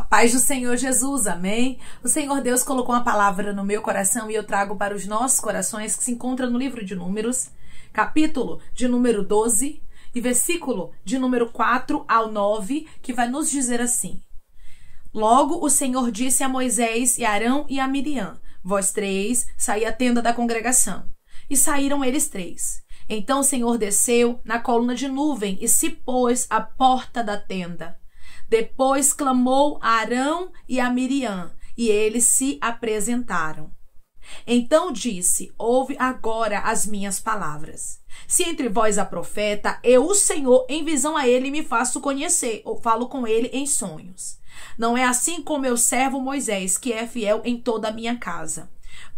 Paz do Senhor Jesus, amém? O Senhor Deus colocou uma palavra no meu coração e eu trago para os nossos corações, que se encontra no livro de Números, capítulo de número 12 e versículo de número 4 ao 9, que vai nos dizer assim: Logo o Senhor disse a Moisés e a Arão e a Miriam: Vós três, saí à tenda da congregação. E saíram eles três. Então o Senhor desceu na coluna de nuvem e se pôs à porta da tenda. Depois clamou a Arão e a Miriam, e eles se apresentaram. Então disse: Ouve agora as minhas palavras. Se entre vós há profeta, eu, o Senhor, em visão a ele me faço conhecer, ou falo com ele em sonhos. Não é assim com meu servo Moisés, que é fiel em toda a minha casa.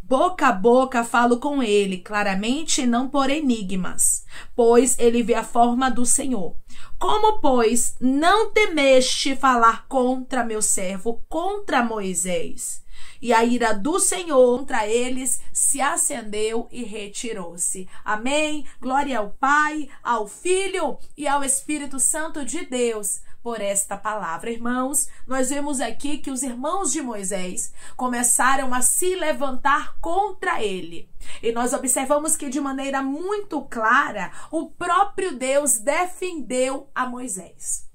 Boca a boca falo com ele, claramente, não por enigmas, pois ele vê a forma do Senhor. Como, pois, não temeste falar contra meu servo, contra Moisés? E a ira do Senhor contra eles se acendeu e retirou-se. Amém? Glória ao Pai, ao Filho e ao Espírito Santo de Deus por esta palavra. Irmãos, nós vemos aqui que os irmãos de Moisés começaram a se levantar contra ele. E nós observamos que de maneira muito clara, o próprio Deus defendeu a Moisés.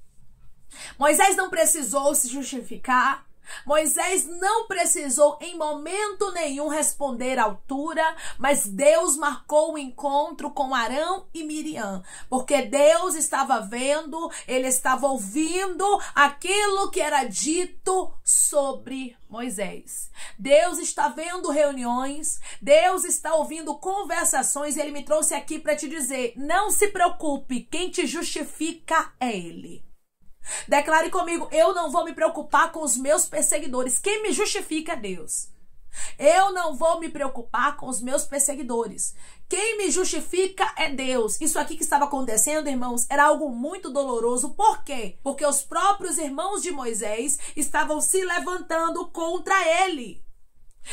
Moisés não precisou se justificar. Moisés não precisou em momento nenhum responder à altura, mas Deus marcou o encontro com Arão e Miriam, porque Deus estava vendo, ele estava ouvindo aquilo que era dito sobre Moisés. Deus está vendo reuniões, Deus está ouvindo conversações, e ele me trouxe aqui para te dizer: não se preocupe, quem te justifica é ele. Declare comigo: eu não vou me preocupar com os meus perseguidores. Quem me justifica é Deus. Eu não vou me preocupar com os meus perseguidores. Quem me justifica é Deus. Isso aqui que estava acontecendo, irmãos, era algo muito doloroso. Por quê? Porque os próprios irmãos de Moisés estavam se levantando contra ele.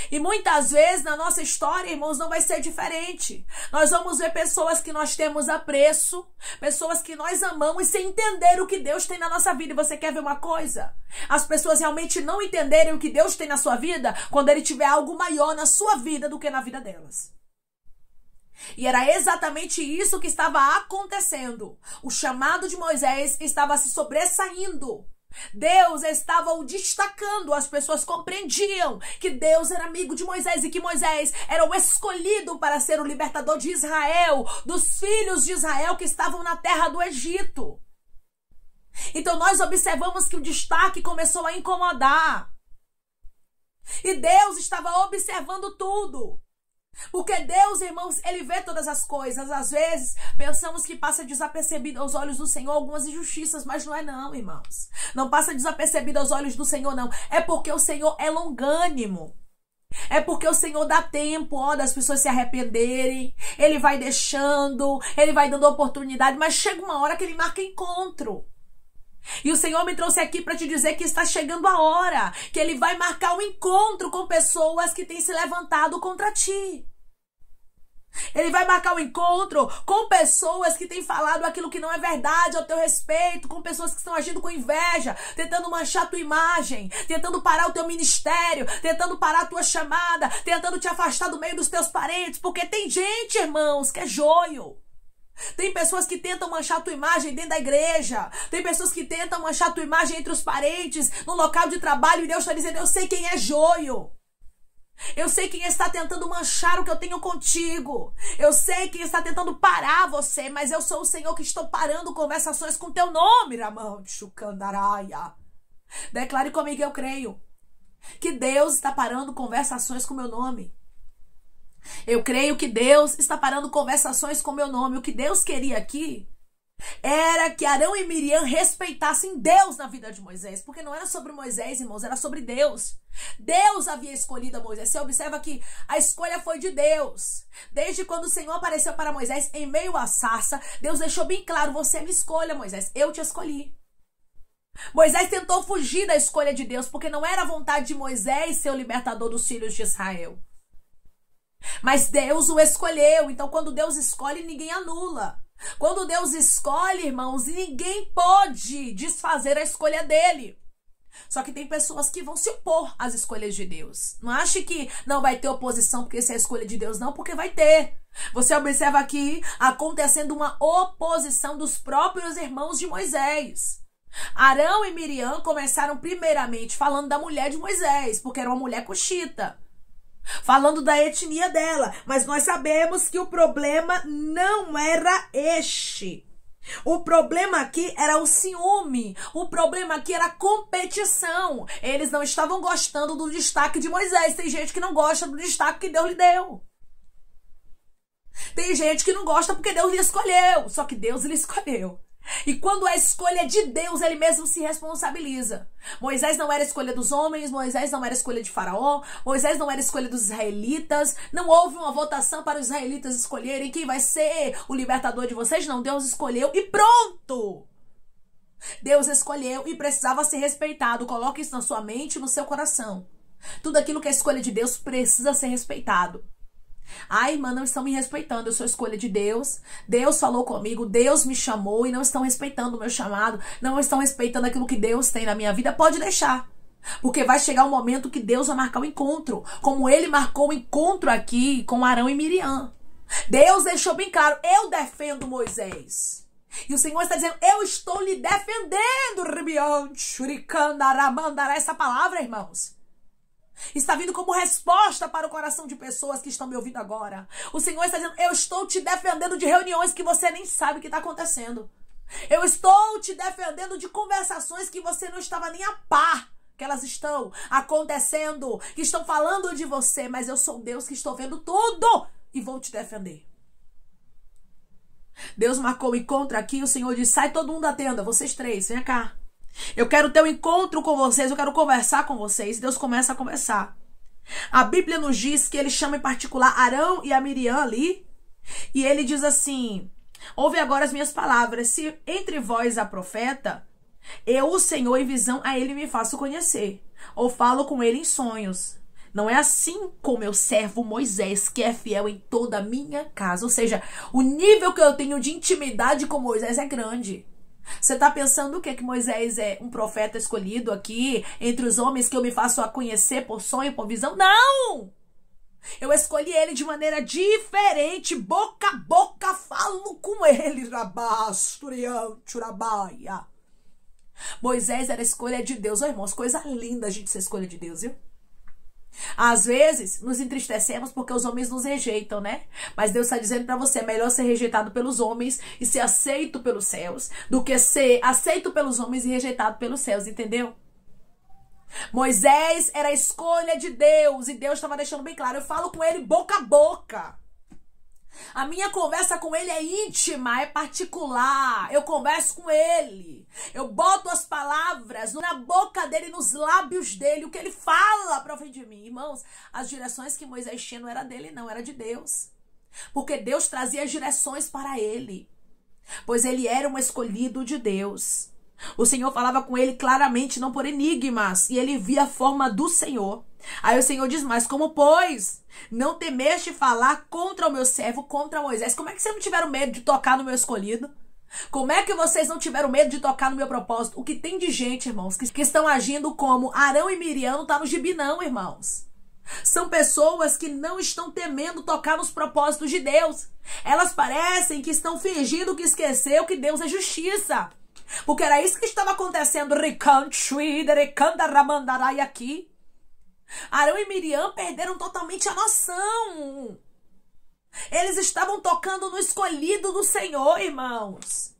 E muitas vezes na nossa história, irmãos, não vai ser diferente. Nós vamos ver pessoas que nós temos apreço, pessoas que nós amamos, sem entender o que Deus tem na nossa vida. E você quer ver uma coisa? As pessoas realmente não entenderem o que Deus tem na sua vida quando Ele tiver algo maior na sua vida do que na vida delas. E era exatamente isso que estava acontecendo. O chamado de Moisés estava se sobressaindo. Deus estava o destacando. As pessoas compreendiam que Deus era amigo de Moisés e que Moisés era o escolhido para ser o libertador de Israel, dos filhos de Israel que estavam na terra do Egito. Então nós observamos que o destaque começou a incomodar. E Deus estava observando tudo. Porque Deus, irmãos, Ele vê todas as coisas. Às vezes, pensamos que passa desapercebido aos olhos do Senhor algumas injustiças, mas não é não, irmãos. Não passa desapercebido aos olhos do Senhor, não. É porque o Senhor é longânimo. É porque o Senhor dá tempo, ó, das pessoas se arrependerem. Ele vai deixando, Ele vai dando oportunidade, mas chega uma hora que Ele marca encontro. E o Senhor me trouxe aqui para te dizer que está chegando a hora, que Ele vai marcar um encontro com pessoas que têm se levantado contra ti. Ele vai marcar um encontro com pessoas que têm falado aquilo que não é verdade ao teu respeito, com pessoas que estão agindo com inveja, tentando manchar a tua imagem, tentando parar o teu ministério, tentando parar a tua chamada, tentando te afastar do meio dos teus parentes, porque tem gente, irmãos, que é joio. Tem pessoas que tentam manchar a tua imagem dentro da igreja. Tem pessoas que tentam manchar a tua imagem entre os parentes, no local de trabalho. E Deus está dizendo: eu sei quem é joio. Eu sei quem está tentando manchar o que eu tenho contigo. Eu sei quem está tentando parar você. Mas eu sou o Senhor que estou parando conversações com teu nome, Ramão de Chucandaraia. Declare comigo: eu creio que Deus está parando conversações com meu nome. Eu creio que Deus está parando conversações com meu nome. O que Deus queria aqui era que Arão e Miriam respeitassem Deus na vida de Moisés. Porque não era sobre Moisés, irmãos, era sobre Deus. Deus havia escolhido a Moisés. Você observa que a escolha foi de Deus. Desde quando o Senhor apareceu para Moisés em meio à sarça, Deus deixou bem claro: você me escolha, Moisés, eu te escolhi. Moisés tentou fugir da escolha de Deus, porque não era a vontade de Moisés ser o libertador dos filhos de Israel. Mas Deus o escolheu. Então quando Deus escolhe, ninguém anula. Quando Deus escolhe, irmãos, ninguém pode desfazer a escolha dele. Só que tem pessoas que vão se opor às escolhas de Deus. Não ache que não vai ter oposição porque isso é a escolha de Deus, não, porque vai ter. Você observa aqui acontecendo uma oposição dos próprios irmãos de Moisés. Arão e Miriam começaram primeiramente falando da mulher de Moisés, porque era uma mulher cuxita, falando da etnia dela. Mas nós sabemos que o problema não era este. O problema aqui era o ciúme. O problema aqui era a competição. Eles não estavam gostando do destaque de Moisés. Tem gente que não gosta do destaque que Deus lhe deu. Tem gente que não gosta porque Deus lhe escolheu. Só que Deus lhe escolheu. E quando a escolha é de Deus, ele mesmo se responsabiliza. Moisés não era escolha dos homens, Moisés não era escolha de Faraó, Moisés não era escolha dos israelitas. Não houve uma votação para os israelitas escolherem quem vai ser o libertador de vocês. Não, Deus escolheu e pronto. Deus escolheu e precisava ser respeitado. Coloque isso na sua mente e no seu coração. Tudo aquilo que é escolha de Deus precisa ser respeitado. Ai, irmã, não estão me respeitando, eu sou escolha de Deus, Deus falou comigo, Deus me chamou e não estão respeitando o meu chamado, não estão respeitando aquilo que Deus tem na minha vida. Pode deixar, porque vai chegar um momento que Deus vai marcar o encontro, como ele marcou o encontro aqui com Arão e Miriam. Deus deixou bem claro, eu defendo Moisés. E o Senhor está dizendo, eu estou lhe defendendo, essa palavra, irmãos, está vindo como resposta para o coração de pessoas que estão me ouvindo agora. O Senhor está dizendo, eu estou te defendendo de reuniões que você nem sabe o que está acontecendo. Eu estou te defendendo de conversações que você não estava nem a par que elas estão acontecendo, que estão falando de você, mas eu sou Deus que estou vendo tudo e vou te defender. Deus marcou o encontro aqui, o Senhor disse, sai todo mundo da tenda, vocês três, vem cá. Eu quero ter um encontro com vocês, eu quero conversar com vocês. Deus começa a conversar. A Bíblia nos diz que ele chama em particular Arão e a Miriam ali. E ele diz assim, ouve agora as minhas palavras. Se entre vós há profeta, eu, o Senhor, em visão a ele me faço conhecer. Ou falo com ele em sonhos. Não é assim com meu servo Moisés, que é fiel em toda a minha casa. Ou seja, o nível que eu tenho de intimidade com Moisés é grande. Você está pensando o quê? Que Moisés é um profeta escolhido aqui entre os homens que eu me faço a conhecer por sonho, por visão? Não! Eu escolhi ele de maneira diferente, boca a boca falo com ele. Moisés era a escolha de Deus. Ô, irmãos, coisa linda a gente ser escolha de Deus, viu? Às vezes nos entristecemos porque os homens nos rejeitam, né? Mas Deus está dizendo para você, é melhor ser rejeitado pelos homens e ser aceito pelos céus do que ser aceito pelos homens e rejeitado pelos céus, entendeu? Moisés era a escolha de Deus e Deus estava deixando bem claro, eu falo com ele boca a boca. A minha conversa com ele é íntima, é particular. Eu converso com ele. Eu boto as palavras na boca dele, nos lábios dele, o que ele fala para frente de mim. Irmãos, as direções que Moisés tinha não era dele, não, era de Deus. Porque Deus trazia as direções para ele. Pois ele era um escolhido de Deus. O Senhor falava com ele claramente, não por enigmas. E ele via a forma do Senhor. Aí o Senhor diz, mas como pois não temeste falar contra o meu servo, contra Moisés? Como é que vocês não tiveram medo de tocar no meu escolhido? Como é que vocês não tiveram medo de tocar no meu propósito? O que tem de gente, irmãos, que estão agindo como Arão e Miriam, não tá no gibi não, irmãos. São pessoas que não estão temendo tocar nos propósitos de Deus. Elas parecem que estão fingindo que esqueceu que Deus é justiça. Porque era isso que estava acontecendo aqui. Arão e Miriam perderam totalmente a noção. Eles estavam tocando no escolhido do Senhor, irmãos.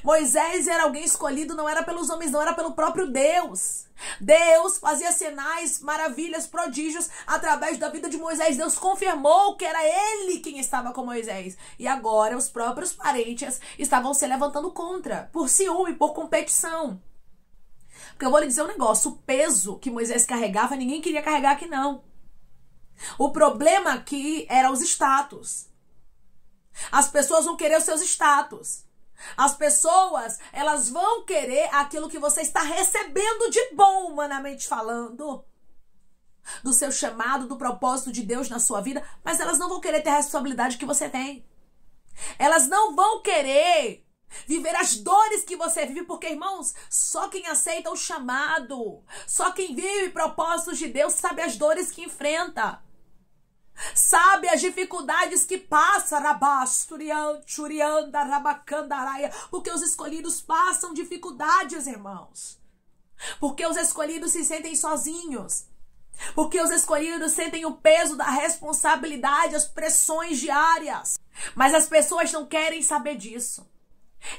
Moisés era alguém escolhido, não era pelos homens, não era pelo próprio Deus. Deus fazia sinais, maravilhas, prodígios através da vida de Moisés. Deus confirmou que era ele quem estava com Moisés. E agora os próprios parentes estavam se levantando contra, por ciúme, por competição. Porque eu vou lhe dizer um negócio, o peso que Moisés carregava, ninguém queria carregar aqui não. O problema aqui era os status. As pessoas vão querer os seus status. As pessoas, elas vão querer aquilo que você está recebendo de bom, humanamente falando, do seu chamado, do propósito de Deus na sua vida, mas elas não vão querer ter a responsabilidade que você tem. Elas não vão querer Viver as dores que você vive, porque, irmãos, só quem aceita o chamado, só quem vive propósitos de Deus sabe as dores que enfrenta, sabe as dificuldades que passa, porque os escolhidos passam dificuldades, irmãos, porque os escolhidos se sentem sozinhos, porque os escolhidos sentem o peso da responsabilidade, as pressões diárias, mas as pessoas não querem saber disso.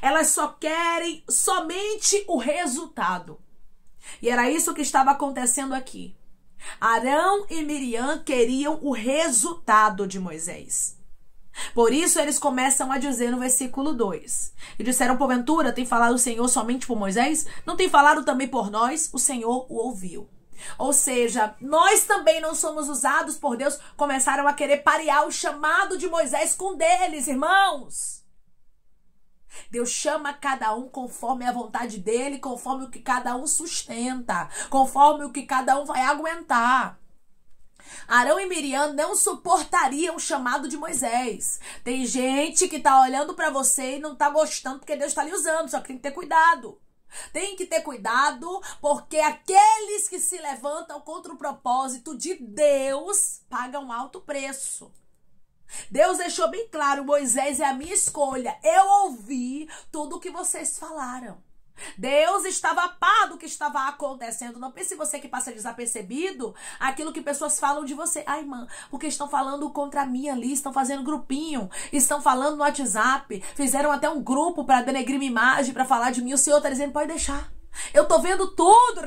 Elas só querem somente o resultado. E era isso que estava acontecendo aqui. Arão e Miriam queriam o resultado de Moisés. Por isso eles começam a dizer no versículo 2. E disseram, porventura, tem falado o Senhor somente por Moisés? Não tem falado também por nós? O Senhor o ouviu. Ou seja, nós também não somos usados por Deus. Começaram a querer parear o chamado de Moisés com o deles, irmãos. Deus chama cada um conforme a vontade dele, conforme o que cada um sustenta, conforme o que cada um vai aguentar. Arão e Miriam não suportariam o chamado de Moisés. Tem gente que tá olhando para você e não tá gostando porque Deus tá lhe usando, só que tem que ter cuidado. Tem que ter cuidado, porque aqueles que se levantam contra o propósito de Deus pagam um alto preço. Deus deixou bem claro, Moisés é a minha escolha. Eu ouvi tudo o que vocês falaram. Deus estava a par do que estava acontecendo. Não pense você que passa desapercebido aquilo que pessoas falam de você. Ai, irmã, porque estão falando contra mim ali, estão fazendo grupinho, estão falando no WhatsApp, fizeram até um grupo para denegrir minha imagem, para falar de mim. O Senhor está dizendo, pode deixar. Eu tô vendo tudo,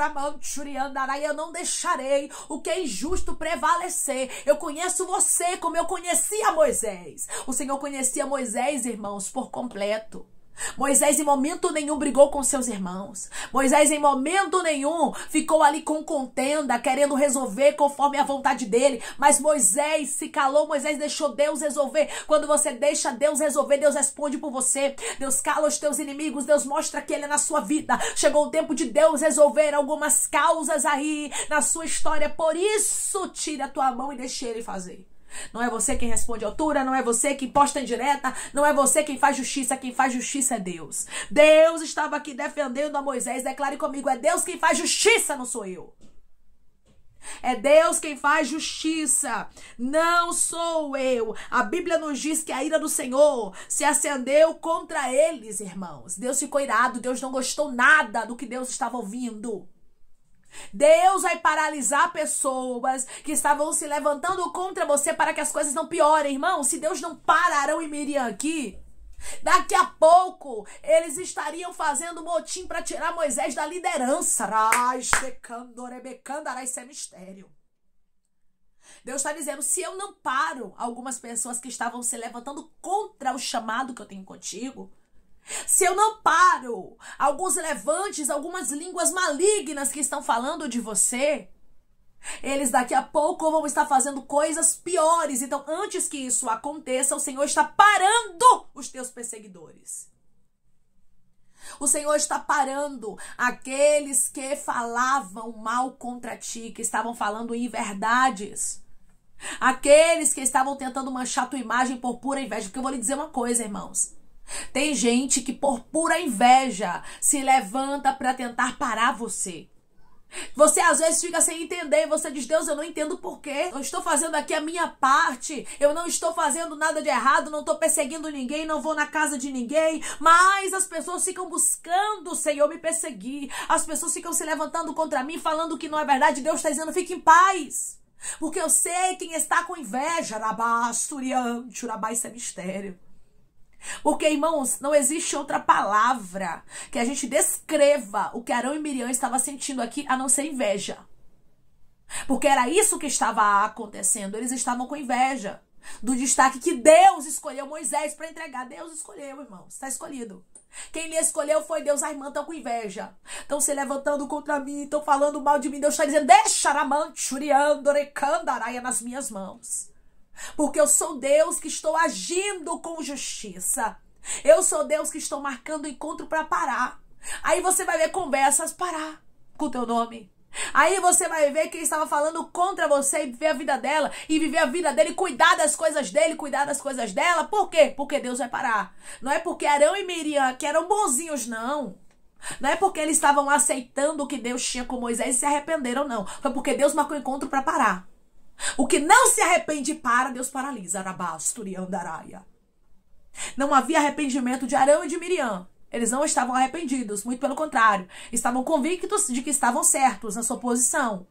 e eu não deixarei o que é injusto prevalecer. Eu conheço você como eu conhecia Moisés. O Senhor conhecia Moisés, irmãos, por completo. Moisés em momento nenhum brigou com seus irmãos. Moisés em momento nenhum ficou ali com contenda, querendo resolver conforme a vontade dele. Mas Moisés se calou, Moisés deixou Deus resolver. Quando você deixa Deus resolver, Deus responde por você. Deus cala os teus inimigos, Deus mostra que ele é na sua vida. Chegou o tempo de Deus resolver algumas causas aí na sua história. Por isso, tire a tua mão e deixe ele fazer. Não é você quem responde à altura, não é você quem posta indireta, não é você quem faz justiça. Quem faz justiça é Deus. Deus estava aqui defendendo a Moisés. Declare comigo, é Deus quem faz justiça, não sou eu. É Deus quem faz justiça, não sou eu. A Bíblia nos diz que a ira do Senhor se acendeu contra eles, irmãos. Deus ficou irado, Deus não gostou nada do que Deus estava ouvindo. Deus vai paralisar pessoas que estavam se levantando contra você para que as coisas não piorem, irmão. Se Deus não para Arão e Miriam aqui, daqui a pouco eles estariam fazendo motim para tirar Moisés da liderança. Isso é mistério. Deus está dizendo, se eu não paro algumas pessoas que estavam se levantando contra o chamado que eu tenho contigo, se eu não paro alguns levantes, algumas línguas malignas que estão falando de você, eles daqui a pouco vão estar fazendo coisas piores. Então, antes que isso aconteça, o Senhor está parando os teus perseguidores. O Senhor está parando aqueles que falavam mal contra ti, que estavam falando inverdades. Aqueles que estavam tentando manchar tua imagem por pura inveja. Porque eu vou lhe dizer uma coisa, irmãos. Tem gente que por pura inveja se levanta para tentar parar você. Você às vezes fica sem entender. Você diz, Deus, eu não entendo por quê. Eu estou fazendo aqui a minha parte. Eu não estou fazendo nada de errado. Não estou perseguindo ninguém. Não vou na casa de ninguém. Mas as pessoas ficam buscando, Senhor, me perseguir. As pessoas ficam se levantando contra mim, falando que não é verdade. Deus está dizendo, fique em paz. Porque eu sei quem está com inveja. Isso é mistério. Porque, irmãos, não existe outra palavra que a gente descreva o que Arão e Miriam estavam sentindo aqui, a não ser inveja. Porque era isso que estava acontecendo. Eles estavam com inveja do destaque que Deus escolheu Moisés para entregar. Deus escolheu, irmãos. Está escolhido. Quem lhe escolheu foi Deus. A irmã estão com inveja. Estão se levantando contra mim. Estão falando mal de mim. Deus está dizendo, deixa nas minhas mãos. Porque eu sou Deus que estou agindo com justiça. Eu sou Deus que estou marcando o encontro para parar. Aí você vai ver conversas parar com o teu nome. Aí você vai ver quem estava falando contra você e viver a vida dela, e viver a vida dele, cuidar das coisas dele, cuidar das coisas dela. Por quê? Porque Deus vai parar. Não é porque Arão e Miriam, que eram bonzinhos, não. Não é porque eles estavam aceitando o que Deus tinha com Moisés e se arrependeram, não. Foi porque Deus marcou o encontro para parar. O que não se arrepende para, Deus paralisa. Não havia arrependimento de Arão e de Miriam. Eles não estavam arrependidos, muito pelo contrário. Estavam convictos de que estavam certos na sua posição.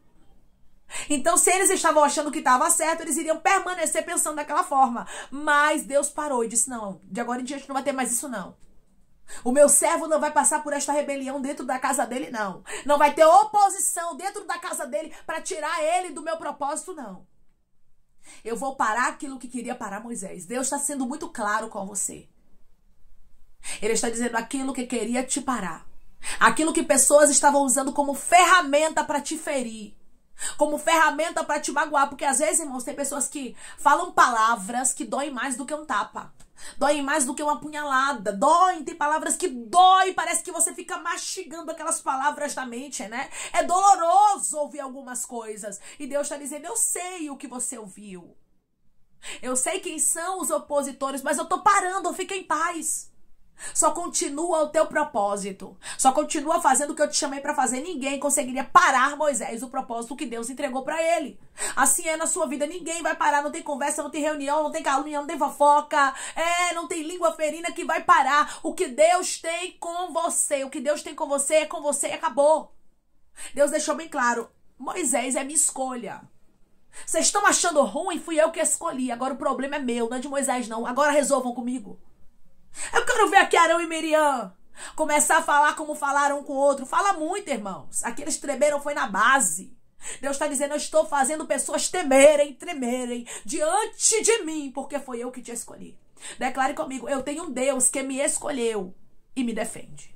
Então, se eles estavam achando que estava certo, eles iriam permanecer pensando daquela forma. Mas Deus parou e disse, não, de agora em diante não vai ter mais isso, não. O meu servo não vai passar por esta rebelião dentro da casa dele, não. Não vai ter oposição dentro da casa dele para tirar ele do meu propósito, não. Eu vou parar aquilo que queria parar Moisés. Deus está sendo muito claro com você. Ele está dizendo aquilo que queria te parar. Aquilo que pessoas estavam usando como ferramenta para te ferir. Como ferramenta para te magoar. Porque às vezes, irmãos, tem pessoas que falam palavras que doem mais do que um tapa. Doem mais do que uma punhalada. Doem, tem palavras que doem. Parece que você fica mastigando aquelas palavras da mente, né? É doloroso ouvir algumas coisas. E Deus está dizendo, eu sei o que você ouviu. Eu sei quem são os opositores, mas eu tô parando, fica em paz. Só continua o teu propósito. Só continua fazendo o que eu te chamei para fazer. Ninguém conseguiria parar Moisés, o propósito que Deus entregou para ele. Assim é na sua vida. Ninguém vai parar. Não tem conversa, não tem reunião, não tem calúnia, não tem fofoca. Não tem língua ferina que vai parar. O que Deus tem com você. O que Deus tem com você é com você e acabou. Deus deixou bem claro. Moisés é minha escolha. Vocês estão achando ruim? Fui eu que escolhi. Agora o problema é meu, não é de Moisés não. Agora resolvam comigo. Eu quero ver aqui Arão e Miriam começar a falar como falaram um com o outro. Fala muito, irmãos. Aqui eles tremeram, foi na base. Deus está dizendo, eu estou fazendo pessoas temerem, tremerem diante de mim, porque foi eu que te escolhi. Declare comigo, eu tenho um Deus que me escolheu e me defende.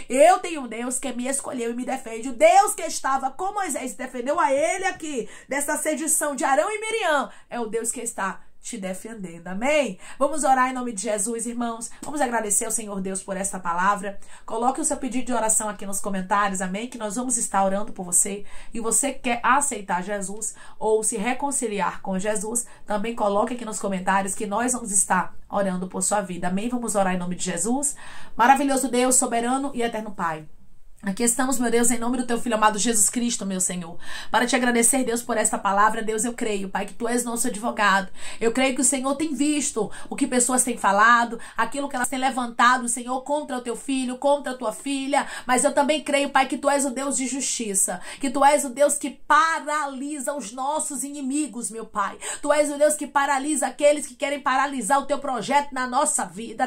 Eu tenho um Deus que me escolheu e me defende. O Deus que estava com Moisés e defendeu a ele aqui, dessa sedição de Arão e Miriam, é o Deus que está te defendendo, amém? Vamos orar em nome de Jesus, irmãos. Vamos agradecer ao Senhor Deus por esta palavra. Coloque o seu pedido de oração aqui nos comentários, amém? Que nós vamos estar orando por você. E você quer aceitar Jesus ou se reconciliar com Jesus, também coloque aqui nos comentários que nós vamos estar orando por sua vida, amém? Vamos orar em nome de Jesus. Maravilhoso Deus, soberano e eterno Pai. Aqui estamos, meu Deus, em nome do teu Filho amado Jesus Cristo, meu Senhor, para te agradecer, Deus, por esta palavra. Deus, eu creio, Pai, que tu és nosso advogado. Eu creio que o Senhor tem visto o que pessoas têm falado, aquilo que elas têm levantado, Senhor, contra o teu filho, contra a tua filha, mas eu também creio, Pai, que tu és o Deus de justiça, que tu és o Deus que paralisa os nossos inimigos, meu Pai. Tu és o Deus que paralisa aqueles que querem paralisar o teu projeto na nossa vida.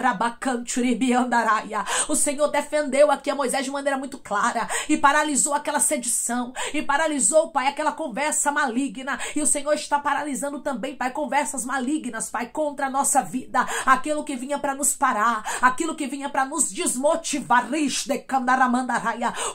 O Senhor defendeu aqui a Moisés de maneira muito clara e paralisou aquela sedição e paralisou, Pai, aquela conversa maligna, e o Senhor está paralisando também, Pai, conversas malignas, Pai, contra a nossa vida, aquilo que vinha para nos parar, aquilo que vinha para nos desmotivar.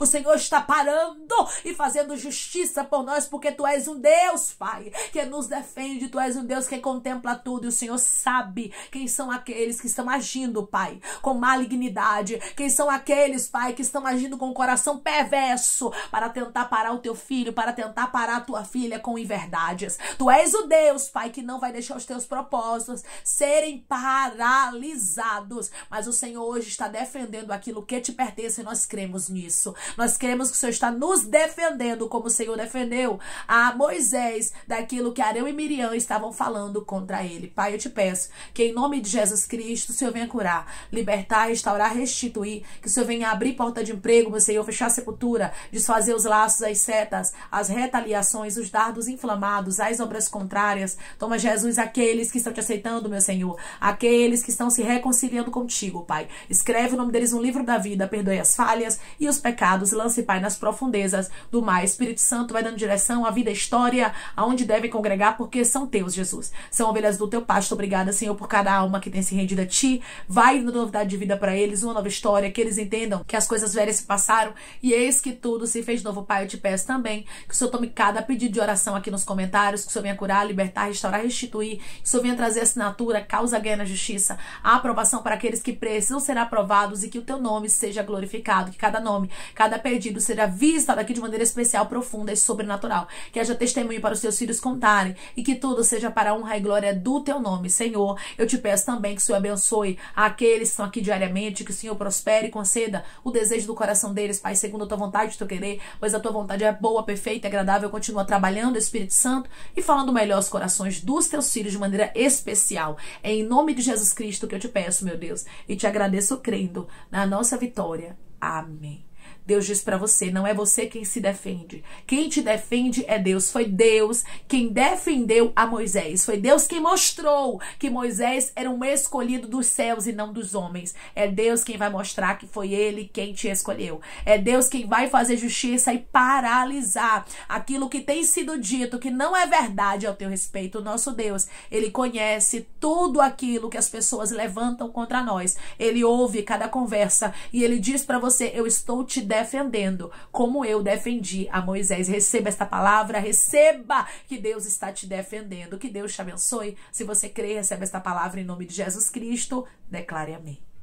O Senhor está parando e fazendo justiça por nós, porque tu és um Deus, Pai, que nos defende. Tu és um Deus que contempla tudo, e o Senhor sabe quem são aqueles que estão agindo, Pai, com malignidade, quem são aqueles, Pai, que estão agindo com coração perverso para tentar parar o teu filho, para tentar parar a tua filha com inverdades. Tu és o Deus, Pai, que não vai deixar os teus propósitos serem paralisados, mas o Senhor hoje está defendendo aquilo que te pertence, e nós cremos nisso. Nós cremos que o Senhor está nos defendendo como o Senhor defendeu a Moisés daquilo que Arão e Miriam estavam falando contra ele. Pai, eu te peço que em nome de Jesus Cristo o Senhor venha curar, libertar, restaurar, restituir, que o Senhor venha abrir porta de emprego, meu Senhor, fechar a sepultura, desfazer os laços, as setas, as retaliações, os dardos inflamados, as obras contrárias. Toma, Jesus, aqueles que estão te aceitando, meu Senhor, aqueles que estão se reconciliando contigo, Pai. Escreve o nome deles no livro da vida, perdoe as falhas e os pecados, lance, Pai, nas profundezas do mar. Espírito Santo vai dando direção à vida, à história, aonde devem congregar, porque são teus, Jesus. São ovelhas do teu pasto. Obrigada, Senhor, por cada alma que tem se rendido a ti. Vai dando novidade de vida para eles, uma nova história, que eles entendam que as coisas velhas se passaram cessaram, e eis que tudo se fez novo. Pai, eu te peço também que o Senhor tome cada pedido de oração aqui nos comentários, que o Senhor venha curar, libertar, restaurar, restituir, que o Senhor venha trazer assinatura, causa, ganha na justiça, a aprovação para aqueles que precisam ser aprovados, e que o teu nome seja glorificado, que cada nome, cada pedido seja visitado aqui de maneira especial, profunda e sobrenatural, que haja testemunho para os teus filhos contarem, e que tudo seja para a honra e glória do teu nome. Senhor, eu te peço também que o Senhor abençoe aqueles que estão aqui diariamente, que o Senhor prospere e conceda o desejo do coração deles, Pai, segundo a tua vontade e teu querer, pois a tua vontade é boa, perfeita e agradável. Continua trabalhando, Espírito Santo, e falando melhor aos corações dos teus filhos de maneira especial. É em nome de Jesus Cristo que eu te peço, meu Deus, e te agradeço crendo na nossa vitória. Amém. Deus diz para você, não é você quem se defende. Quem te defende é Deus. Foi Deus quem defendeu a Moisés. Foi Deus quem mostrou que Moisés era um escolhido dos céus e não dos homens. É Deus quem vai mostrar que foi Ele quem te escolheu. É Deus quem vai fazer justiça e paralisar aquilo que tem sido dito que não é verdade ao teu respeito. O nosso Deus, Ele conhece tudo aquilo que as pessoas levantam contra nós. Ele ouve cada conversa e Ele diz para você, eu estou te defendendo como eu defendi a Moisés. Receba esta palavra, receba que Deus está te defendendo. Que Deus te abençoe. Se você crê, receba esta palavra em nome de Jesus Cristo. Declare amém.